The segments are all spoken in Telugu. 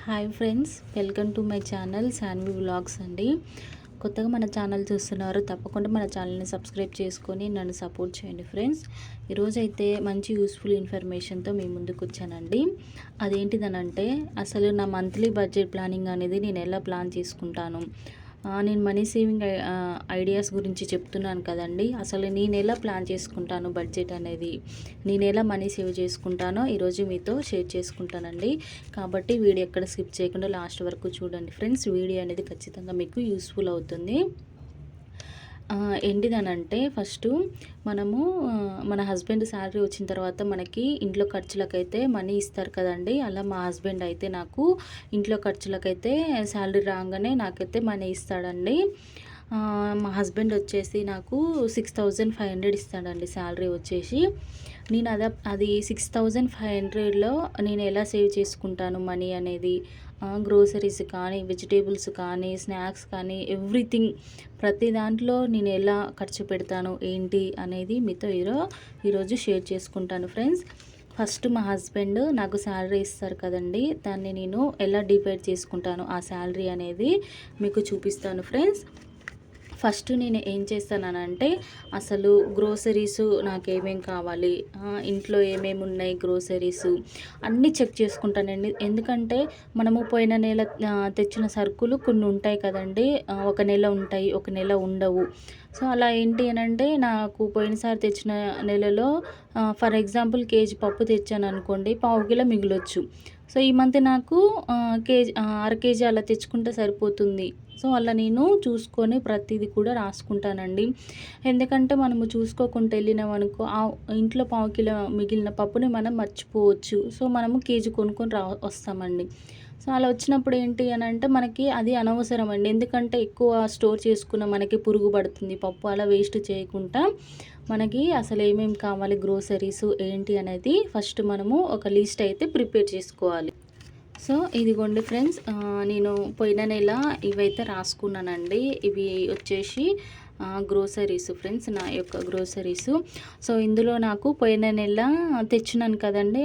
Hi friends, welcome to my channel Shanvi vlogs అండి. కొత్తగా మన ఛానల్ చూస్తున్నారు, తప్పకుండా మన ఛానల్ని సబ్స్క్రైబ్ చేసుకొని నన్ను సపోర్ట్ చేయండి ఫ్రెండ్స్. ఈరోజైతే మంచి యూస్ఫుల్ ఇన్ఫర్మేషన్తో మీ ముందుకు వచ్చానండి. అదేంటిదనంటే, అసలు నా మంత్లీ బడ్జెట్ ప్లానింగ్ అనేది నేను ఎలా ప్లాన్ చేసుకుంటాను, నేను మనీ సేవింగ్ ఐడియాస్ గురించి చెప్తున్నాను కదండి. అసలు నేను ఎలా ప్లాన్ చేసుకుంటాను బడ్జెట్ అనేది, నేను ఎలా మనీ సేవ్ చేసుకుంటానో ఈరోజు మీతో షేర్ చేసుకుంటానండి. కాబట్టి వీడియో ఎక్కడ స్కిప్ చేయకుండా లాస్ట్ వరకు చూడండి ఫ్రెండ్స్. వీడియో అనేది ఖచ్చితంగా మీకు యూస్ఫుల్ అవుతుంది. ఏంటిదనంటే, ఫస్టు మనము మన హస్బెండ్ శాలరీ వచ్చిన తర్వాత మనకి ఇంట్లో ఖర్చులకైతే మనీ ఇస్తారు కదండి. అలా మా హస్బెండ్ అయితే నాకు ఇంట్లో ఖర్చులకైతే శాలరీ రాగానే నాకైతే మనీ ఇస్తాడండి. మా హస్బెండ్ వచ్చేసి నాకు 6,500 ఇస్తాడండి శాలరీ వచ్చేసి. నేను అది 6,500లో నేను ఎలా సేవ్ చేసుకుంటాను మనీ అనేది, గ్రోసరీస్ కానీ, వెజిటేబుల్స్ కానీ, స్నాక్స్ కానీ, ఎవ్రీథింగ్ ప్రతి దాంట్లో నేను ఎలా ఖర్చు పెడతాను ఏంటి అనేది మీతో ఈరోజు షేర్ చేసుకుంటాను ఫ్రెండ్స్. ఫస్ట్ మా హస్బెండ్ నాకు శాలరీ ఇస్తారు కదండి, దాన్ని నేను ఎలా డివైడ్ చేసుకుంటాను ఆ శాలరీ అనేది మీకు చూపిస్తాను ఫ్రెండ్స్. ఫస్ట్ నేను ఏం చేస్తానంటే, అసలు గ్రోసరీస్ నాకేమేం కావాలి, ఇంట్లో ఏమేమి ఉన్నాయి గ్రోసరీస్ అన్నీ చెక్ చేసుకుంటానండి. ఎందుకంటే మనము పోయిన నెల తెచ్చిన సరుకులు కొన్ని ఉంటాయి కదండి, ఒక నెల ఉంటాయి, ఒక నెల ఉండవు. సో అలా ఏంటి అనంటే, నాకు పోయినసారి తెచ్చిన నెలలో ఫర్ ఎగ్జాంపుల్ కేజీ పప్పు తెచ్చాను అనుకోండి, పావు కిలో మిగిలొచ్చు. సో ఈ మంత్ నాకు అర కేజీ అలా తెచ్చుకుంటే సరిపోతుంది. సో అలా నేను చూసుకొని ప్రతిదీ కూడా రాసుకుంటానండి. ఎందుకంటే మనము చూసుకోకుండా వెళ్ళినామనుకో, ఇంట్లో పావు కిలో మిగిలిన పప్పుని మనం మర్చిపోవచ్చు. సో మనము కేజీ కొనుక్కొని వస్తామండి. సో అలా వచ్చినప్పుడు ఏంటి అని అంటే, మనకి అది అనవసరం అండి. ఎందుకంటే ఎక్కువ స్టోర్ చేసుకున్న మనకి పురుగు పడుతుంది పప్పు. అలా వేస్ట్ చేయకుండా మనకి అసలు ఏమేమి కావాలి గ్రోసరీస్ ఏంటి అనేది ఫస్ట్ మనము ఒక లిస్ట్ అయితే ప్రిపేర్ చేసుకోవాలి. సో ఇదిగోండి ఫ్రెండ్స్, నేను పోయిన నెల ఇవైతే రాసుకున్నానండి. ఇవి వచ్చేసి గ్రోసరీస్ ఫ్రెండ్స్, నా యొక్క గ్రోసరీస్. సో ఇందులో నాకు పోయిన నెల తెచ్చినాను కదండి,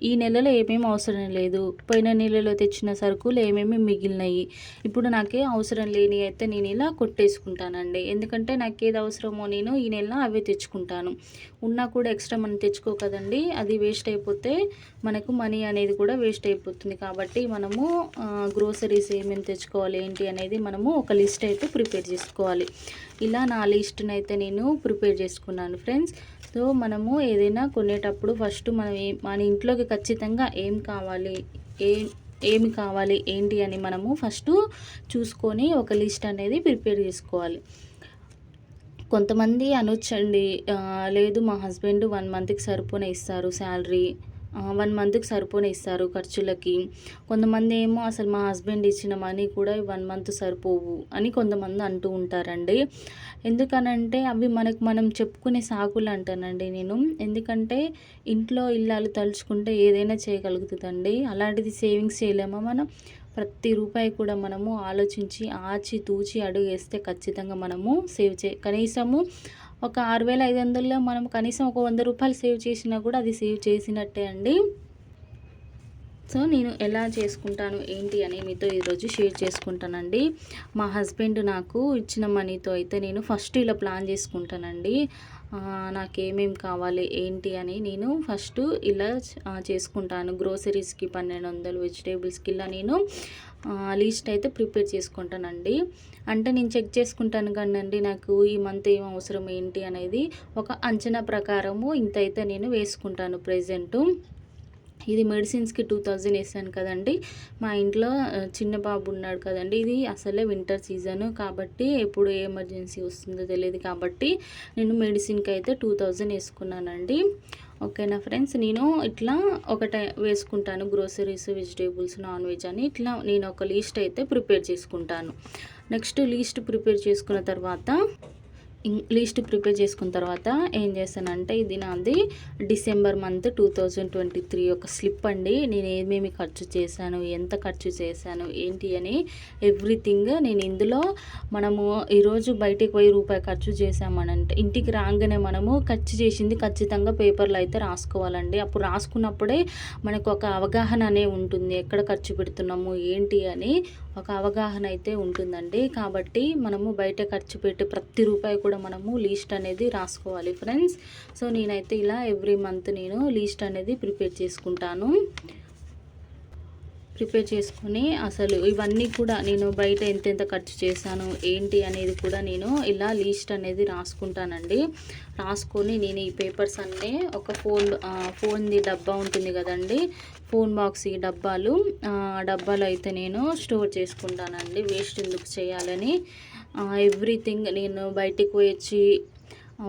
ఈ నెలలో ఏమేమి అవసరం లేదు, పోయిన నెలలో తెచ్చిన సరుకులు ఏమేమి మిగిలినాయి, ఇప్పుడు నాకే అవసరం లేని అయితే నేను ఇలా కొట్టేసుకుంటానండి. ఎందుకంటే నాకు ఏది అవసరమో నేను ఈ నెల అవే తెచ్చుకుంటాను. ఉన్నా కూడా ఎక్స్ట్రా మనం తెచ్చుకో కదండి, అది వేస్ట్ అయిపోతే మనకు మనీ అనేది కూడా వేస్ట్ అయిపోతుంది. కాబట్టి మనము గ్రోసరీస్ ఏమేమి తెచ్చుకోవాలి ఏంటి అనేది మనము ఒక లిస్ట్ అయితే ప్రిపేర్ చేసుకోవాలి. ఇలా నా లిస్ట్ని అయితే నేను ప్రిపేర్ చేసుకున్నాను ఫ్రెండ్స్. సో మనము ఏదైనా కొనేటప్పుడు ఫస్ట్ మనం మన ఇంట్లోకి ఖచ్చితంగా ఏమి కావాలి ఏంటి అని మనము ఫస్ట్ చూసుకొని ఒక లిస్ట్ అనేది ప్రిపేర్ చేసుకోవాలి. కొంతమంది అనొచ్చండి, లేదు మా హస్బెండ్ 1 మంత్కి సరిపోనే ఇస్తారు శాలరీ, 1 మంత్కి సరిపోనే ఇస్తారు ఖర్చులకి. కొంతమంది ఏమో అసలు మా హస్బెండ్ ఇచ్చిన మనీ కూడా 1 మంత్ సరిపోవు అని కొంతమంది అంటూ ఉంటారండి. ఎందుకనంటే అవి మనం చెప్పుకునే సాకులు అంటానండి నేను. ఎందుకంటే ఇంట్లో ఇల్లాలు తలుచుకుంటే ఏదైనా చేయగలుగుతుందండి. అలాంటిది సేవింగ్స్ చేయలేమా మనం? ప్రతి రూపాయి కూడా మనము ఆలోచించి ఆచితూచి అడుగు వేస్తే ఖచ్చితంగా మనము కనీసము ఒక 6,500లో మనం కనీసం ఒక 100 రూపాయలు సేవ్ చేసినా కూడా అది సేవ్ చేసినట్టే అండి. సో నేను ఎలా చేసుకుంటాను ఏంటి అని మీతో ఈరోజు షేర్ చేసుకుంటానండి. మా హస్బెండ్ నాకు ఇచ్చిన మనీతో అయితే నేను ఫస్ట్ ఇలా ప్లాన్ చేసుకుంటానండి. నాకేమేమి కావాలి ఏంటి అని నేను ఫస్ట్ ఇలా చేసుకుంటాను. గ్రోసరీస్కి 1,200, వెజిటేబుల్స్కి ఇలా నేను లిస్ట్ అయితే ప్రిపేర్ చేసుకుంటానండి. అంటే నేను చెక్ చేసుకుంటాను కానండి, నాకు ఈ మంత్ ఏం అవసరం ఏంటి అనేది ఒక అంచనా ప్రకారము ఇంత అయితే నేను వేసుకుంటాను. ప్రెజెంటు ఇది మెడిసిన్స్కి 2,000 వేసాను కదండి. మా ఇంట్లో చిన్న బాబు ఉన్నాడు కదండి, ఇది అసలే వింటర్ సీజను కాబట్టి ఎప్పుడు ఏ ఎమర్జెన్సీ వస్తుందో తెలియదు. కాబట్టి నేను మెడిసిన్కి అయితే 2,000 వేసుకున్నానండి. ఓకేనా ఫ్రెండ్స్, నేను ఇట్లా వేసుకుంటాను. గ్రోసరీస్, వెజిటేబుల్స్, నాన్ వెజ్ అని ఇట్లా నేను ఒక లిస్ట్ అయితే ప్రిపేర్ చేసుకుంటాను. నెక్స్ట్ లిస్ట్ ప్రిపేర్ చేసుకున్న తర్వాత లిస్ట్ ప్రిపేర్ చేసుకున్న తర్వాత ఏం చేశానంటే, ఇది నాది డిసెంబర్ మంత్ 2023 ఒక స్లిప్ అండి. నేను ఏమేమి ఖర్చు చేశాను, ఎంత ఖర్చు చేశాను, ఏంటి అని ఎవ్రీథింగ్ నేను ఇందులో మనము ఈరోజు బయటికి పోయి రూపాయి ఖర్చు చేసామనంటే ఇంటికి రాగానే మనము ఖర్చు చేసింది ఖచ్చితంగా పేపర్లో అయితే రాసుకోవాలండి. అప్పుడు రాసుకున్నప్పుడే మనకు ఒక అవగాహన అనే ఉంటుంది, ఎక్కడ ఖర్చు పెడుతున్నాము ఏంటి అని ఒక అవగాహన అయితే ఉంటుందండి. కాబట్టి మనము బయట ఖర్చు పెట్టి ప్రతి రూపాయి కూడా మనము లిస్ట్ అనేది రాసుకోవాలి ఫ్రెండ్స్. సో నేనైతే ఇలా ఎవ్రీ మంత్ నేను లిస్ట్ అనేది ప్రిపేర్ చేసుకుంటాను. ప్రిపేర్ చేసుకొని అసలు ఇవన్నీ కూడా నేను బయట ఎంతెంత ఖర్చు చేశాను ఏంటి అనేది కూడా నేను ఇలా లిస్ట్ అనేది రాసుకుంటానండి. రాసుకొని నేను ఈ పేపర్స్ అన్నీ ఒక ఫోన్ది డబ్బా ఉంటుంది కదండి, ఫోన్ బాక్స్ ఈ డబ్బాలు అయితే నేను స్టోర్ చేసుకుంటానండి, వేస్ట్ ఎందుకు చేయాలని. ఎవ్రీథింగ్ నేను బయటికి వచ్చి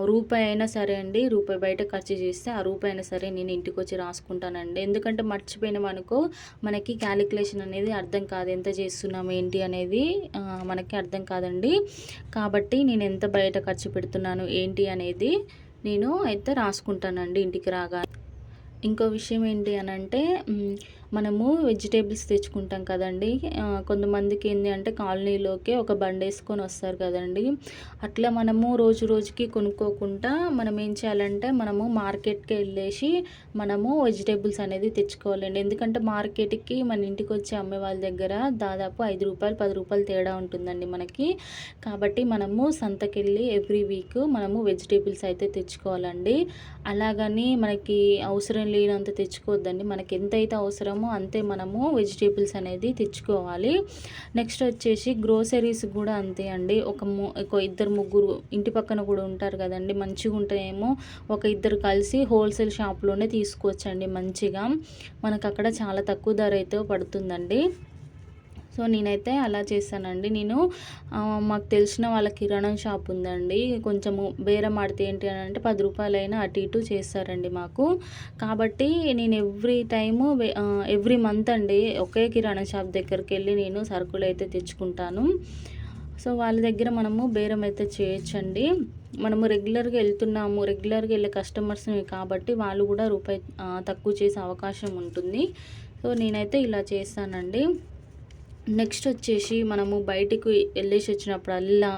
రూపాయి అయినా సరే అండి, రూపాయి బయట ఖర్చు చేస్తే ఆ రూపాయి అయినా సరే నేను ఇంటికి వచ్చి రాసుకుంటానండి. ఎందుకంటే మర్చిపోయినామనుకో మనకి క్యాలిక్యులేషన్ అనేది అర్థం కాదు, ఎంత చేస్తున్నాము ఏంటి అనేది మనకి అర్థం కాదండి. కాబట్టి నేను ఎంత బయట ఖర్చు పెడుతున్నాను ఏంటి అనేది నేను అయితే రాసుకుంటానండి ఇంటికి రాగా. ఇంకో విషయం ఏంటి అని అంటే, మనము వెజిటేబుల్స్ తెచ్చుకుంటాం కదండి. కొంతమందికి ఏంటి అంటే కాలనీలోకి ఒక బండి వేసుకొని వస్తారు కదండి. అట్లా మనము రోజు రోజుకి కొనుక్కోకుండా మనం ఏం చేయాలంటే, మనము మార్కెట్కి వెళ్ళేసి మనము వెజిటేబుల్స్ అనేది తెచ్చుకోవాలండి. ఎందుకంటే మార్కెట్కి మన ఇంటికి వచ్చి అమ్మే వాళ్ళ దగ్గర దాదాపు 5 రూపాయలు 10 రూపాయలు తేడా ఉంటుందండి మనకి. కాబట్టి మనము సంతకెళ్ళి ఎవ్రీ వీక్ మనము వెజిటేబుల్స్ అయితే తెచ్చుకోవాలండి. అలాగని మనకి అవసరం లేనంత తెచ్చుకోవద్దండి. మనకి ఎంతైతే అవసరమో అంతే మనము వెజిటేబుల్స్ అనేది తెచ్చుకోవాలి. నెక్స్ట్ వచ్చేసి గ్రోసరీస్ కూడా అంతే అండి. ఒక ఇద్దరు ముగ్గురు ఇంటి పక్కన కూడా ఉంటారు కదండి, మంచిగా ఉంటేనేమో ఒక ఇద్దరు కలిసి హోల్సేల్ షాప్లోనే తీసుకోవచ్చండి మంచిగా. మనకు అక్కడ చాలా తక్కువ ధర అయితే పడుతుందండి. సో నేనైతే అలా చేస్తానండి. నేను మాకు తెలిసిన వాళ్ళ కిరాణా షాప్ ఉందండి. కొంచెము బేరం ఆడితే ఏంటి అని అంటే 10 రూపాయలైనా అటు ఇటు చేస్తారండి మాకు. కాబట్టి నేను ఎవ్రీ మంత్ అండి ఒకే కిరాణా షాప్ దగ్గరికి వెళ్ళి నేను సరుకులు అయితే తెచ్చుకుంటాను. సో వాళ్ళ దగ్గర మనము బేరం అయితే చేయొచ్చండి. మనము రెగ్యులర్గా వెళ్ళే కస్టమర్స్ని కాబట్టి వాళ్ళు కూడా రూపాయి తక్కువ చేసే అవకాశం ఉంటుంది. సో నేనైతే ఇలా చేస్తానండి. నెక్స్ట్ వచ్చేసి మనము బయటికి వెళ్ళేసి వచ్చినప్పుడల్లా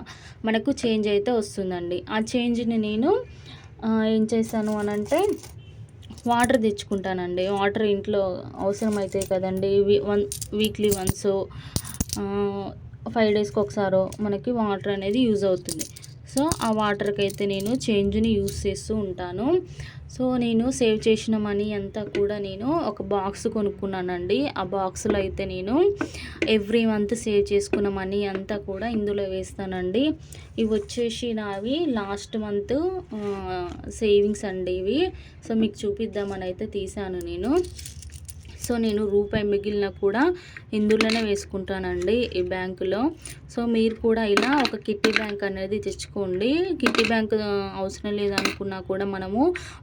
మనకు చేంజ్ అయితే వస్తుందండి. ఆ చేంజ్ని నేను ఏం చేశాను అని అంటే, వాటర్ తెచ్చుకుంటానండి. వాటర్ ఇంట్లో అవసరం అవుతాయి కదండి. వీక్లీ వన్స్ 5 డేస్కి ఒకసారో మనకి వాటర్ అనేది యూజ్ అవుతుంది. సో ఆ వాటర్కి అయితే నేను చేంజ్ని యూజ్ చేస్తూ ఉంటాను. సో నేను సేవ్ చేసిన మనీ అంతా కూడా నేను ఒక బాక్స్ కొనుక్కున్నానండి. ఆ బాక్స్లో అయితే నేను ఎవ్రీ మంత్ సేవ్ చేసుకున్న మనీ అంతా కూడా ఇందులో వేస్తానండి. ఇవి వచ్చేసి నావి లాస్ట్ మంత్ సేవింగ్స్ అండి ఇవి. సో మీకు చూపిద్దామని అయితే తీసాను నేను. సో నేను రూపాయి మిగిలిన కూడా ఇందులోనే వేసుకుంటానండి ఈ బ్యాంకులో. సో మీరు కూడా ఇలా ఒక కిట్టి బ్యాంక్ అనేది తెచ్చుకోండి. కిట్టి బ్యాంక్ అవసరం లేదనుకున్నా కూడా మనము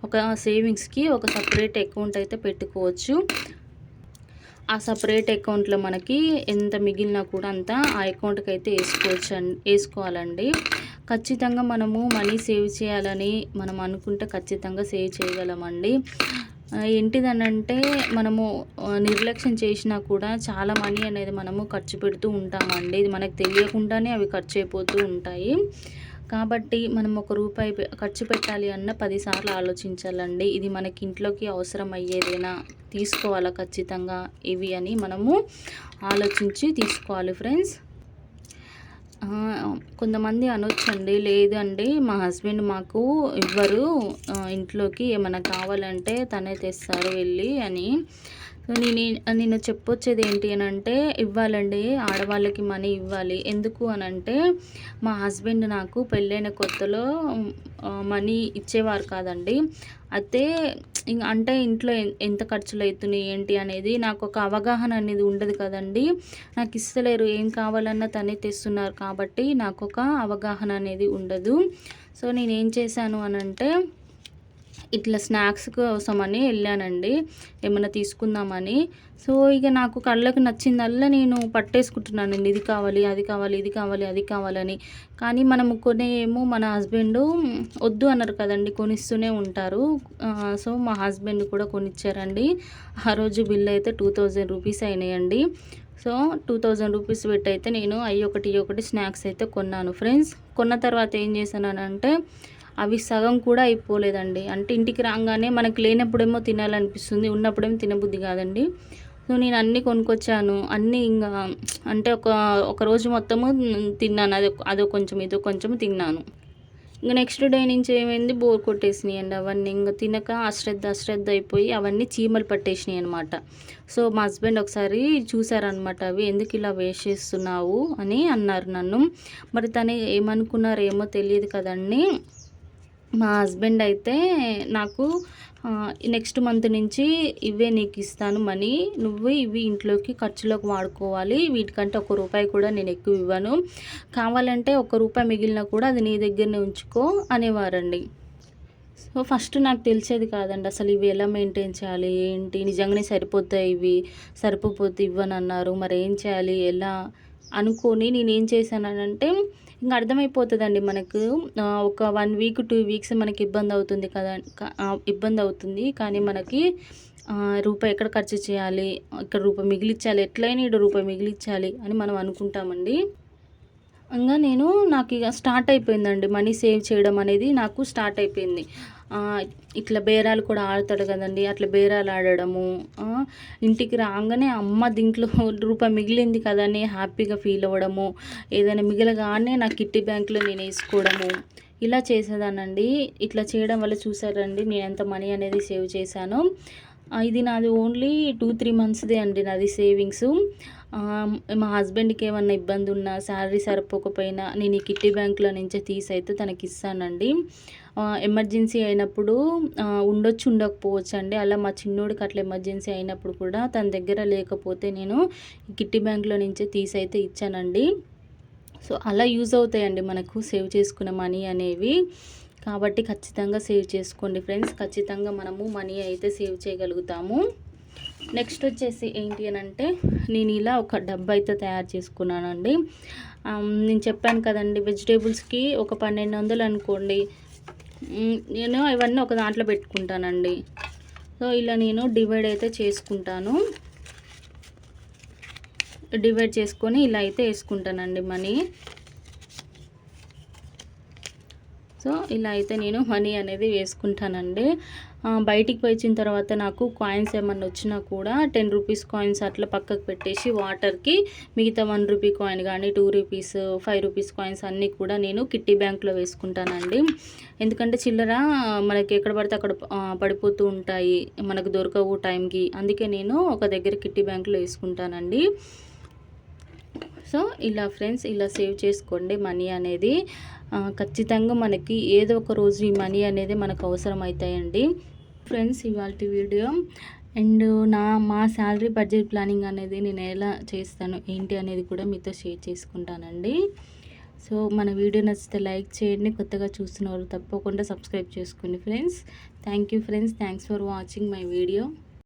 ఒక సేవింగ్స్కి ఒక సపరేట్ అకౌంట్ అయితే పెట్టుకోవచ్చు. ఆ సపరేట్ అకౌంట్లో మనకి ఎంత మిగిలినా కూడా అంతా ఆ అకౌంట్కి అయితే వేసుకోవాలండి. ఖచ్చితంగా మనము మనీ సేవ్ చేయాలని మనం అనుకుంటే ఖచ్చితంగా సేవ్ చేయగలమండి. ఏంటిదనంటే మనము నిర్లక్ష్యం చేసినా కూడా చాలా మనీ అనేది మనము ఖర్చు పెడుతూ ఉంటామండి. ఇది మనకు తెలియకుండానే అవి ఖర్చు అయిపోతూ ఉంటాయి. కాబట్టి మనం ఒక రూపాయి ఖర్చు పెట్టాలి అన్న 10 సార్లు ఆలోచించాలండి. ఇది మనకి ఇంట్లోకి అవసరం అయ్యేదేనా, తీసుకోవాలా ఖచ్చితంగా ఇవి అని మనము ఆలోచించి తీసుకోవాలి ఫ్రెండ్స్. కొంతమంది అనొచ్చండి, లేదండి మా హస్బెండ్ మాకు ఇవ్వరు, ఇంట్లోకి ఏమైనా కావాలంటే తనే తెస్తారు వెళ్ళి అని. నేను చెప్పొచ్చేది ఏంటి అని అంటే, ఇవ్వాలండి, ఆడవాళ్ళకి మనీ ఇవ్వాలి. ఎందుకు అని అంటే, మా హస్బెండ్ నాకు పెళ్ళైన కొత్తలో మనీ ఇచ్చేవారు కాదండి. అయితే అంటే ఇంట్లో ఎంత ఖర్చులు అవుతున్నాయి ఏంటి అనేది నాకు ఒక అవగాహన అనేది ఉండదు కదండి. నాకు ఇస్తలేరు, ఏం కావాలన్నా తనే తెస్తున్నారు కాబట్టి నాకు ఒక అవగాహన అనేది ఉండదు. సో నేనేం చేశాను అని అంటే, ఇట్లా స్నాక్స్ కోసమని వెళ్ళానండి, ఏమన్నా తీసుకుందామని. సో ఇక నాకు కళ్ళకు నచ్చిందల్లా నేను పట్టేసుకుంటున్నానండి. ఇది కావాలి, అది కావాలి, ఇది కావాలి, అది కావాలని. కానీ మనము కొనేమో మన హస్బెండు వద్దు అన్నారు కదండి, కొనిస్తూనే ఉంటారు. సో మా హస్బెండ్ కూడా కొనిచ్చారండి. ఆ రోజు బిల్ అయితే 2000 రూపీస్ అయినాయండి. సో 2000 రూపీస్ పెట్టి అయితే నేను అయ్యొకటి స్నాక్స్ అయితే కొన్నాను ఫ్రెండ్స్. కొన్న తర్వాత ఏం చేశానంటే అవి సగం కూడా అయిపోలేదండి. అంటే ఇంటికి రాగానే మనకు లేనప్పుడేమో తినాలనిపిస్తుంది, ఉన్నప్పుడేమో తినబుద్ధి కాదండి. సో నేను అన్నీ కొనుక్కొచ్చాను. అన్నీ ఇంకా అంటే ఒక రోజు మొత్తము తిన్నాను. అదో కొంచెం ఇదో కొంచెం తిన్నాను. ఇంక నెక్స్ట్ డే నుంచి ఏమైంది, బోర్ కొట్టేసినాయండి అవన్నీ. ఇంక తినక అశ్రద్ధ అయిపోయి అవన్నీ చీమలు పట్టేసినాయి అనమాట. సో మా హస్బెండ్ ఒకసారి చూసారనమాట, అవి ఎందుకు ఇలా వేస్ట్ చేస్తున్నావు అని అన్నారు నన్ను. మరి తను ఏమనుకున్నారేమో తెలియదు కదండి. మా హస్బెండ్ అయితే నాకు నెక్స్ట్ మంత్ నుంచి ఇవే నీకు ఇస్తాను మనీ, నువ్వు ఇవి ఇంట్లోకి ఖర్చులోకి వాడుకోవాలి, వీటికంటే ₹1 కూడా నేను ఎక్కువ ఇవ్వను, కావాలంటే ₹1 మిగిలినా కూడా అది నీ దగ్గరనే ఉంచుకో అనేవారండి. సో ఫస్ట్ నాకు తెలిసేది కాదండి అసలు ఇవి ఎలా మెయింటైన్ చేయాలి ఏంటి, నిజంగానే సరిపోతాయి ఇవి, సరిపోతే ఇవ్వనన్నారు, మరి ఏం చేయాలి ఎలా అనుకొని నేనేం చేశానంటే, ఇంక అర్థమైపోతుందండి మనకు. ఒక 1 వీక్ 2 వీక్స్ మనకి ఇబ్బంది అవుతుంది కదా, ఇబ్బంది అవుతుంది. కానీ మనకి రూపాయి ఎక్కడ ఖర్చు చేయాలి, ఇక్కడ రూపాయి మిగిలించాలి, ఎట్లయినా ఇక్కడ రూపాయి మిగిలించాలి అని మనం అనుకుంటామండి. ఇంగా నాకు ఇక స్టార్ట్ అయిపోయిందండి మనీ సేవ్ చేయడం అనేది, నాకు స్టార్ట్ అయిపోయింది. ఇట్లా బేరాలు కూడా ఆడతాడు కదండీ, అట్లా బేరాలు ఆడడము. ఇంటికి రాగానే అమ్మ దీంట్లో రూపాయి మిగిలింది కదా అని హ్యాపీగా ఫీల్ అవ్వడము, ఏదైనా మిగలగానే నా కిట్టి బ్యాంక్లో నేను వేసుకోవడము, ఇలా చేసేదానండి. ఇట్లా చేయడం వల్ల చూసారండి నేను ఎంత మనీ అనేది సేవ్ చేశానో. ఇది నాది ఓన్లీ 2-3 మంత్స్దే అండి నాది సేవింగ్స్. మా హస్బెండ్కి ఏమన్నా ఇబ్బంది ఉన్నా, శాలరీ సరిపోకపోయినా నేను ఈ కిట్టి బ్యాంక్లో నుంచే తీసి అయితే తనకి ఇస్తానండి. ఎమర్జెన్సీ అయినప్పుడు ఉండొచ్చు ఉండకపోవచ్చు అండి. అలా మా చిన్నోడికి అట్లా ఎమర్జెన్సీ అయినప్పుడు కూడా తన దగ్గర లేకపోతే నేను ఈ కిట్టి బ్యాంక్లో నుంచే తీసి అయితే ఇచ్చానండి. సో అలా యూజ్ అవుతాయండి మనకు సేవ్ చేసుకున్న మనీ అనేవి. కాబట్టి ఖచ్చితంగా సేవ్ చేసుకోండి ఫ్రెండ్స్. ఖచ్చితంగా మనము మనీ అయితే సేవ్ చేయగలుగుతాము. నెక్స్ట్ వచ్చేసి ఏంటి అని అంటే, నేను ఇలా ఒక డబ్బా అయితే తయారు చేసుకున్నానండి. నేను చెప్పాను కదండి, వెజిటేబుల్స్కి ఒక 1200 అనుకోండి, నేను ఇవన్నీ ఒక దాంట్లో పెట్టుకుంటానండి. సో ఇలా నేను డివైడ్ అయితే చేసుకుంటాను. డివైడ్ చేసుకొని ఇలా అయితే వేసుకుంటానండి మనీ. సో ఇలా అయితే నేను మనీ అనేది వేసుకుంటానండి. బయటికి పోయిన తర్వాత నాకు కాయిన్స్ ఏమన్నా వచ్చినా కూడా 10 రూపీస్ కాయిన్స్ అట్లా పక్కకు పెట్టేసి వాటర్కి మిగతా 1 రూపీ కాయిన్ కానీ 2 రూపీస్ 5 రూపీస్ కాయిన్స్ అన్నీ కూడా నేను కిట్టి బ్యాంక్లో వేసుకుంటానండి. ఎందుకంటే చిల్లర మనకి ఎక్కడ పడితే అక్కడ పడిపోతూ ఉంటాయి, మనకు దొరకవు టైంకి. అందుకే నేను ఒక దగ్గర కిట్టి బ్యాంక్లో వేసుకుంటానండి. సో ఇలా ఫ్రెండ్స్, ఇలా సేవ్ చేసుకోండి మనీ అనేది. ఖచ్చితంగా మనకి ఏదో ఒక రోజు ఈ మనీ అనేది మనకు అవసరం అవుతాయండి ఫ్రెండ్స్. ఇవాల్టి వీడియో అండ్ మా శాలరీ బడ్జెట్ ప్లానింగ్ అనేది నేను ఎలా చేస్తాను ఏంటి అనేది కూడా మీతో షేర్ చేసుకుంటానండి. సో మన వీడియో నచ్చితే లైక్ చేయండి, కొత్తగా చూస్తున్న వాళ్ళు తప్పకుండా సబ్స్క్రైబ్ చేసుకోండి friends. Thank you friends, thanks for watching my video.